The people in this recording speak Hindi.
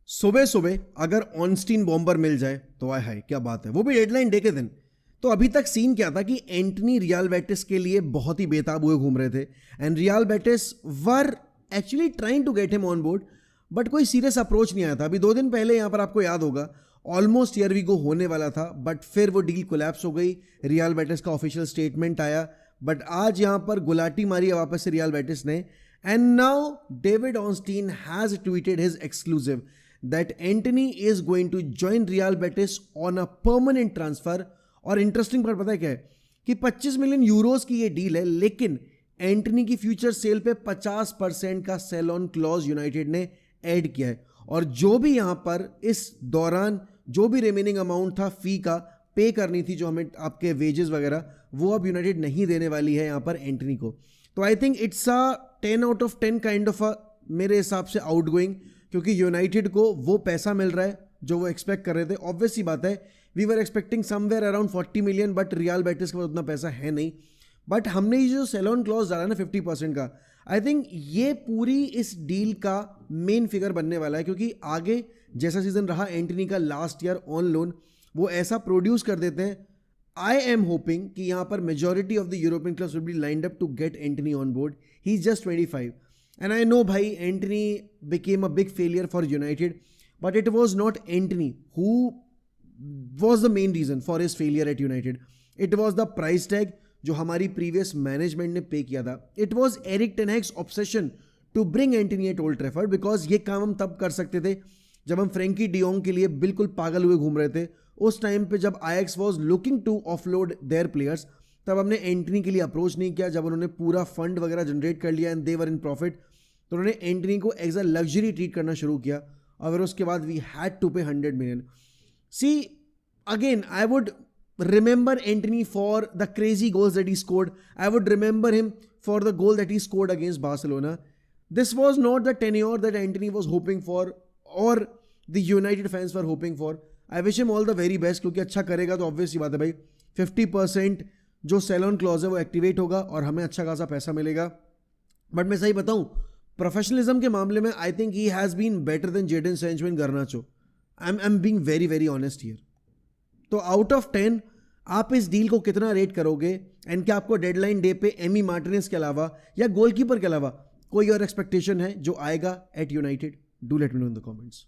सुबह सुबह अगर ऑनस्टीन बॉम्बर मिल जाए तो आय हाय क्या बात है, वो भी डेडलाइन डे के दिन। तो अभी तक सीन क्या था कि एंटनी रियल बेटिस के लिए बहुत ही बेताब हुए घूम रहे थे and Real Betis were actually trying to get him on board, but कोई सीरियस अप्रोच नहीं आया था। अभी 2 दिन पहले यहाँ पर आपको याद होगा ऑलमोस्ट ईयर वी गो होने वाला था, बट फिर वो डील कोलैप्स हो गई। रियल बेटिस का ऑफिशियल स्टेटमेंट आया, बट आज यहाँ पर गुलाटी मारी है वापस से रियल बेटिस ने। And now David Ornstein has tweeted his exclusive that Antony is going to join Real Betis on a permanent transfer। और इंटरेस्टिंग बात पता है क्या है कि 25 मिलियन यूरोस की ये डील है, लेकिन एंटनी की फ्यूचर सेल पे 50% का सेल ऑन क्लॉज यूनाइटेड ने ऐड किया है। और जो भी यहां पर इस दौरान जो भी रिमेनिंग अमाउंट था फी का पे करनी थी, जो हमें आपके वेजेस वगैरह, वो अब यूनाइटेड नहीं देने वाली है यहां पर एंटनी को। तो I think it's a 10 out of 10 kind of a, मेरे हिसाब से आउट गोइंग, क्योंकि यूनाइटेड को वो पैसा मिल रहा है जो वो एक्सपेक्ट कर रहे थे। ऑब्वियस सी बात है, we were expecting somewhere around 40 million, but Real Betis के पास उतना पैसा है नहीं। बट हमने ये जो सेल ऑन क्लॉज डाला ना 50% का, आई थिंक ये पूरी इस डील का मेन फिगर बनने वाला है, क्योंकि आगे जैसा सीजन रहा एंटनी का लास्ट ईयर ऑन लोन, वो ऐसा प्रोड्यूस कर देते हैं। आई एम होपिंग कि यहाँ पर majority of the European clubs will be lined up to get Antony on board. He is just 25 and I know bhai Antony became a big failure for United, but it was not Antony who was the main reason for his failure at United. It was the price tag जो हमारी previous management ने पे किया था. It was Eric Ten Hag's obsession to bring Antony at Old Trafford, because ये काम हम तब कर सकते थे जब हम फ्रेंकी डियोंग के लिए बिल्कुल पागल हुए घूम रहे थे। उस टाइम पे जब Ajax was looking to offload their players, तब हमने एंटनी के लिए अप्रोच नहीं किया। जब उन्होंने पूरा फंड वगैरह जनरेट कर लिया and they were in profit, तो उन्होंने एंटनी को एज अ लग्जरी ट्रीट करना शुरू किया। और फिर उसके बाद we had to pay 100 million. See again, I would remember Antony for the crazy goals that he scored. I would remember him for the goal that he scored against Barcelona. This was not the tenure that Antony was hoping for और the United fans were hoping for. I wish him all the very best, क्योंकि अच्छा करेगा तो ऑब्वियस ही बात है भाई 50% जो सेल ऑन क्लॉज है वो एक्टिवेट होगा और हमें अच्छा खासा पैसा मिलेगा। बट मैं सही बताऊं, प्रोफेशनलिज्म के मामले में I think he has been better than Jadon Sancho in Garnacho. I am being very very honest here. तो आउट ऑफ 10 आप इस डील को कितना रेट करोगे, एंड क्या आपको डेडलाइन डे पे एमी मार्टिनेज के अलावा या गोलकीपर के अलावा कोई और एक्सपेक्टेशन है जो आएगा at United? Do let me know in the comments.